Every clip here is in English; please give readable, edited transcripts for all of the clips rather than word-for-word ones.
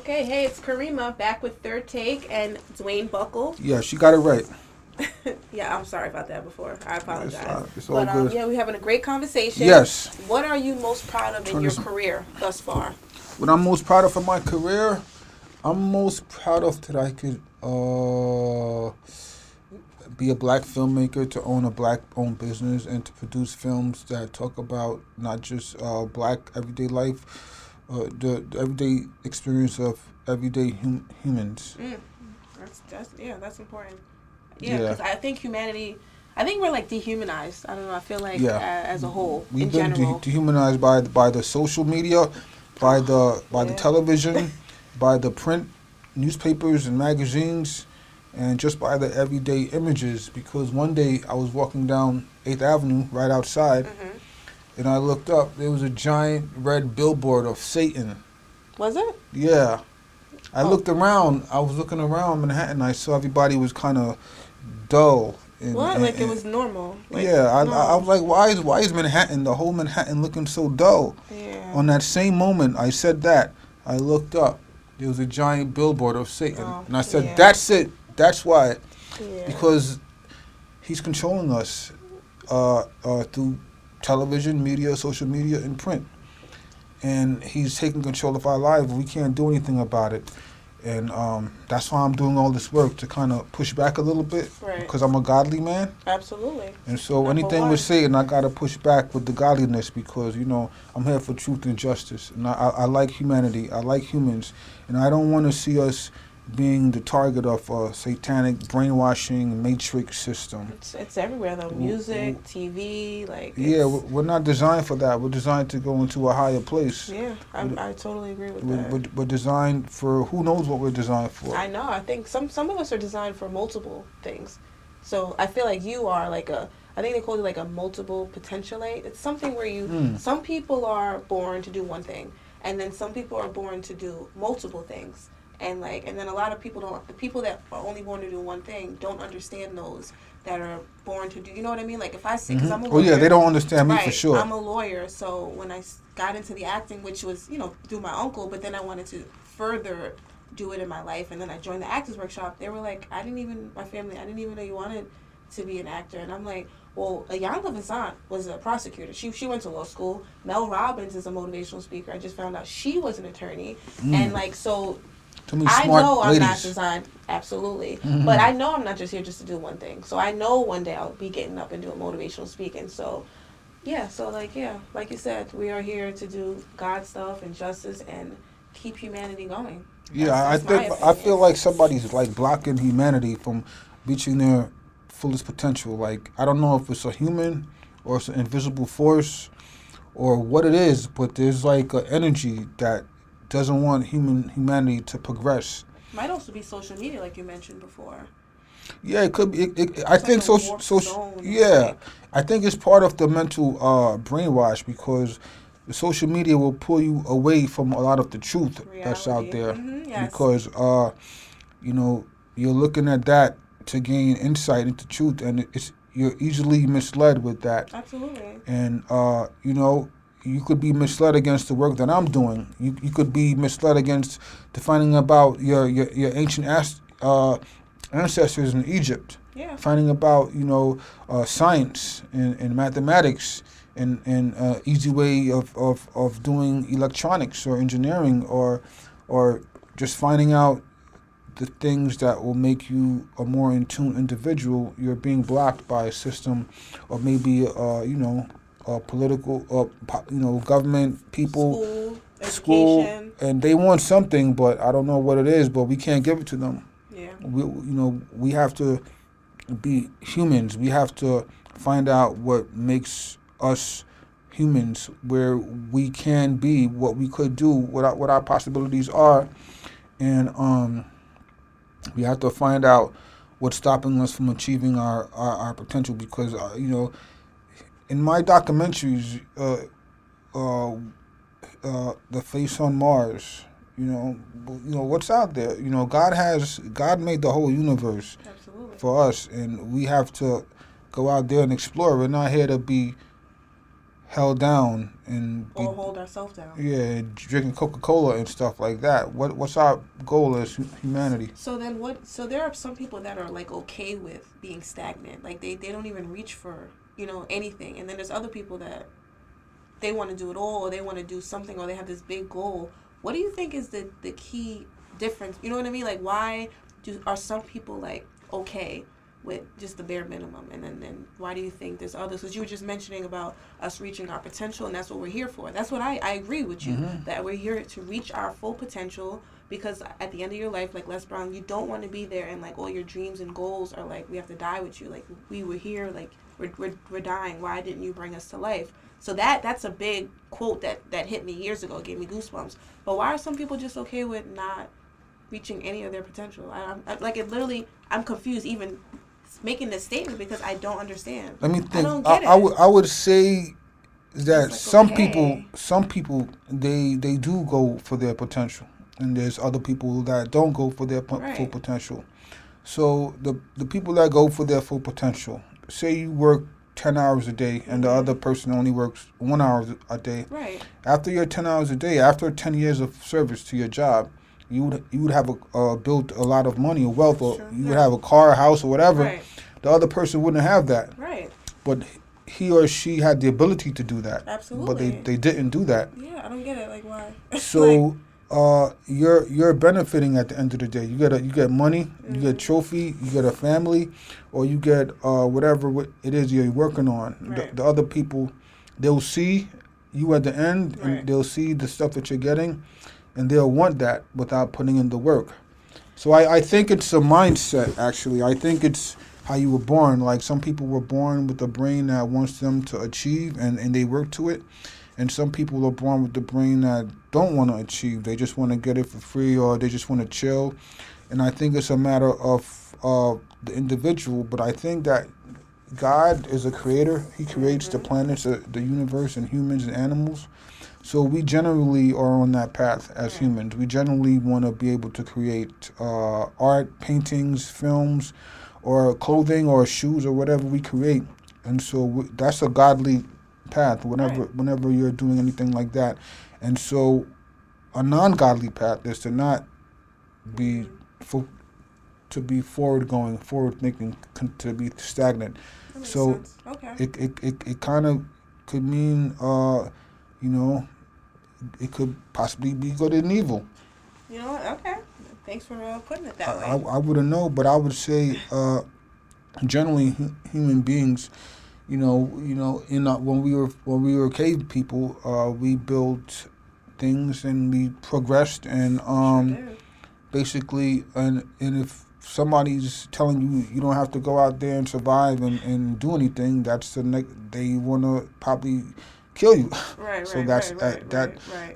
Okay, hey, it's Karima back with Third Take and Dwayne Buckle. Yeah, she got it right. Yeah, I'm sorry about that before. I apologize. It's all But good. yeah, we're having a great conversation. Yes. What are you most proud of in your career thus far? What I'm most proud of in my career, I'm most proud of that I could be a black filmmaker, to own a black-owned business, and to produce films that talk about not just black everyday life, the everyday experience of everyday humans. That's important. Yeah, Yeah. because I think humanity, I think we're like dehumanized. I don't know. I feel like Yeah. as a whole, We've in been general. dehumanized by the social media, by the Yeah. television, by the print newspapers and magazines, and just by the everyday images. Because one day I was walking down 8th Avenue right outside, Mm-hmm. and I looked up. There was a giant red billboard of Satan. Was it? Yeah. I Oh. looked around. I was looking around Manhattan. I saw everybody was kind of dull. What? Like it was normal. Like, Yeah, I no. was like, why is Manhattan, the whole Manhattan, looking so dull? Yeah. On that same moment, I said that. I looked up. There was a giant billboard of Satan, Oh, and I said, yeah. "That's it. That's why." Yeah. Because he's controlling us through television, media, social media, and print, and he's taking control of our lives. We can't do anything about it. And that's why I'm doing all this work, to kind of push back a little bit, Right. because I'm a godly man. Absolutely. And so Number anything one. we're saying, I got to push back with the godliness, because, I'm here for truth and justice. And I like humanity. I like humans. And I don't want to see us being the target of a satanic brainwashing matrix system. It's everywhere though. Music, TV, like. Yeah, we're not designed for that. We're designed to go into a higher place. Yeah, I totally agree with that. We're designed for, who knows what we're designed for. I know. I think some of us are designed for multiple things. So I feel like you are like I think they call it like a multiple potentialite. It's something where some people are born to do one thing, and then some people are born to do multiple things. And then a lot of people don't. The people that are only born to do one thing don't understand those that are born to do. You know what I mean? Like if I say, because I'm a lawyer. Oh yeah, they don't understand me right, for sure. I'm a lawyer, so when I got into the acting, which was through my uncle, but then I wanted to further do it in my life, and then I joined the actors workshop. They were like, my family, I didn't even know you wanted to be an actor, and I'm like, well, Ayanna Vincent was a prosecutor. She went to law school. Mel Robbins is a motivational speaker. I just found out she was an attorney, and so. I know I'm not designed, absolutely. Mm-hmm. But I know I'm not just here just to do one thing. So I know one day I'll be getting up and doing motivational speaking. So, like you said, we are here to do God stuff and justice and keep humanity going. Yeah, I feel like somebody's like blocking humanity from reaching their fullest potential. Like, I don't know if it's a human or it's an invisible force or what it is, but there's like an energy that doesn't want humanity to progress. Might also be social media, like you mentioned before. Yeah, it could be. I think social. Yeah, I think it's part of the mental brainwash, because the social media will pull you away from a lot of the truth that's out there. Mm-hmm, yes. Because you're looking at that to gain insight into truth, and you're easily misled with that. Absolutely. And you could be misled against the work that I'm doing. You could be misled against finding about your ancient ancestors in Egypt. Yeah. Finding about science and mathematics and easy way of doing electronics or engineering or just finding out the things that will make you a more in tune individual. You're being blocked by a system, or maybe political, government, people, school, and they want something, but I don't know what it is. But we can't give it to them. Yeah. We have to be humans. We have to find out what makes us humans, where we can be, what we could do, what our possibilities are, and we have to find out what's stopping us from achieving our potential. Because in my documentaries, The Face on Mars, what's out there. God made the whole universe. Absolutely. For us, and we have to go out there and explore. We're not here to be held down and or hold ourselves down. Yeah, drinking Coca-Cola and stuff like that. What's our goal as humanity? So then what? So there are some people that are like okay with being stagnant. Like they don't even reach for, anything. And then there's other people that they want to do it all, or they want to do something, or they have this big goal. What do you think is the key difference? You know what I mean? Like why are some people like okay with just the bare minimum, and then why do you think there's others? Because you were just mentioning about us reaching our potential, and that's what we're here for. That's what I agree with you, that we're here to reach our full potential, because at the end of your life, like Les Brown, you don't want to be there and like all your dreams and goals are like, we have to die with you. Like we were here, like we're dying. Why didn't you bring us to life? So that's a big quote that hit me years ago, gave me goosebumps. But why are some people just okay with not reaching any of their potential? I'm confused even making this statement because I don't understand. Let me think. I don't get it. I would say that like, some okay. people they do go for their potential, and there's other people that don't go for their full potential. So the people that go for their full potential, say you work 10 hours a day and the other person only works 1 hour a day. Right. After your 10 hours a day, after 10 years of service to your job, you would have built a lot of money or wealth, or you would have a car, a house, or whatever. Right. The other person wouldn't have that. Right. But he or she had the ability to do that. Absolutely. But they didn't do that. Yeah, I don't get it. Like why? So you're benefiting at the end of the day. You get money, you get a trophy, you get a family, or you get whatever it is you're working on. Right. The other people, they'll see you at the end, and they'll see the stuff that you're getting, and they'll want that without putting in the work. So I think it's a mindset, actually. I think it's how you were born. Like some people were born with a brain that wants them to achieve, and they work to it. And some people are born with the brain that don't want to achieve. They just want to get it for free, or they just want to chill. And I think it's a matter of the individual. But I think that God is a creator. He creates the planets, the universe, and humans and animals. So we generally are on that path as humans. We generally want to be able to create art, paintings, films, or clothing, or shoes, or whatever we create. And so that's a godly path whenever you're doing anything like that. And so a non-godly path is to not be forward going, forward thinking, to be stagnant. So it kind of could mean it could possibly be good and evil. You know what? Okay. Thanks for putting it that way. I wouldn't know, but I would say generally human beings, when we were cave people, we built things and we progressed, and basically, and if somebody's telling you don't have to go out there and survive and do anything, they want to probably kill you. Right. So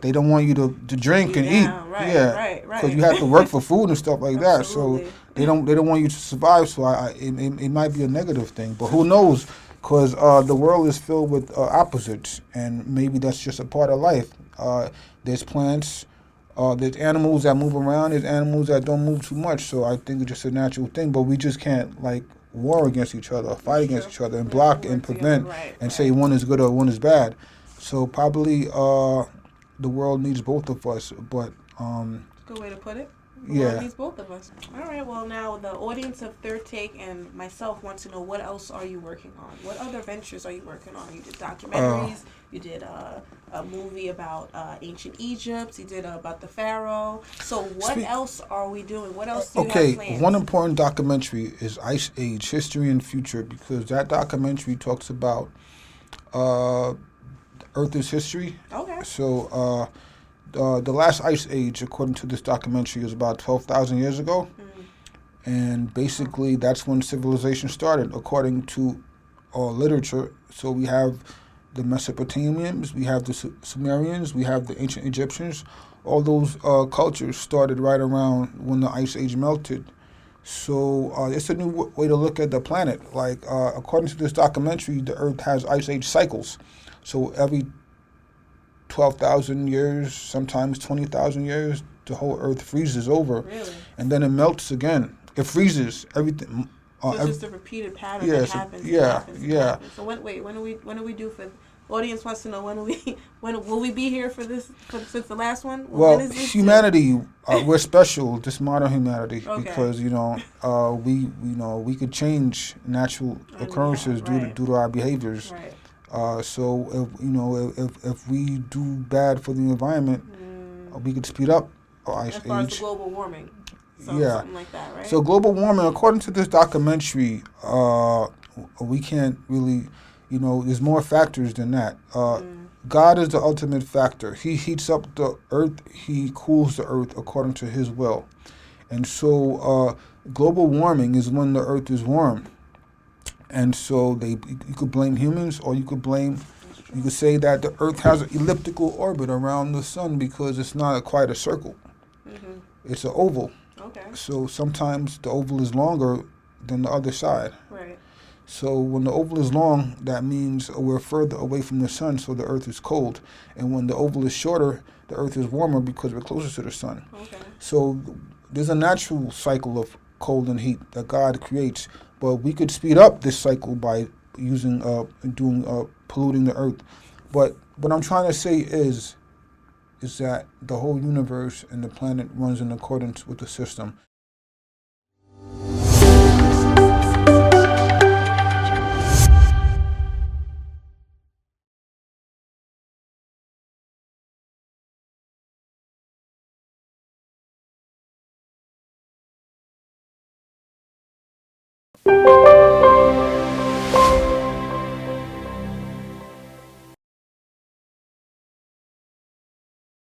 they don't want you to drink and eat. Right. Because you have to work for food and stuff like that. So they don't want you to survive. So it might be a negative thing, but who knows? Because the world is filled with opposites, and maybe that's just a part of life. There's plants, there's animals that move around, there's animals that don't move too much. So I think it's just a natural thing. But we just can't war against each other, fight against each other, and block and prevent and say one is good or one is bad. So probably the world needs both of us. But good way to put it. The world needs both of us. All right. Well, now the audience of Third Take and myself want to know, what else are you working on? What other ventures are you working on? You did documentaries. You did a movie about ancient Egypt. You did about the Pharaoh. So what else are we doing? What else do you have planned? One important documentary is Ice Age, History and Future, because that documentary talks about Earth's history. Okay. So the last ice age, according to this documentary, is about 12,000 years ago. And basically that's when civilization started, according to literature. So we have the Mesopotamians, we have the Sumerians, we have the ancient Egyptians. All those cultures started right around when the ice age melted. So it's a new way to look at the planet. According to this documentary, the Earth has ice age cycles. So every 12,000 years, sometimes 20,000 years, the whole Earth freezes over. Really? And then it melts again. It freezes everything. So it's just a repeated pattern that happens. Happens. So when do we do for audience wants to know when will we be here for this since the last one? Well, when is this humanity, we're special, this modern humanity, Okay. because we could change natural occurrences right. due to our behaviors. Right. So if we do bad for the environment, we could speed up our ice As far as the age. global warming. So, Yeah. something like that, right? So global warming, according to this documentary, we can't really, there's more factors than that. God is the ultimate factor. He heats up the earth. He cools the earth according to His will. And so global warming is when the earth is warm. And so you could blame humans, or you could say that the earth has an elliptical orbit around the sun because it's not quite a circle. Mm-hmm. It's an oval. Okay. So sometimes the oval is longer than the other side. Right. So when the oval is long, that means we're further away from the sun, so the earth is cold. And when the oval is shorter, the earth is warmer because we're closer to the sun. Okay. So there's a natural cycle of cold and heat that God creates, but we could speed up this cycle by polluting the earth. But what I'm trying to say is that the whole universe and the planet runs in accordance with the system.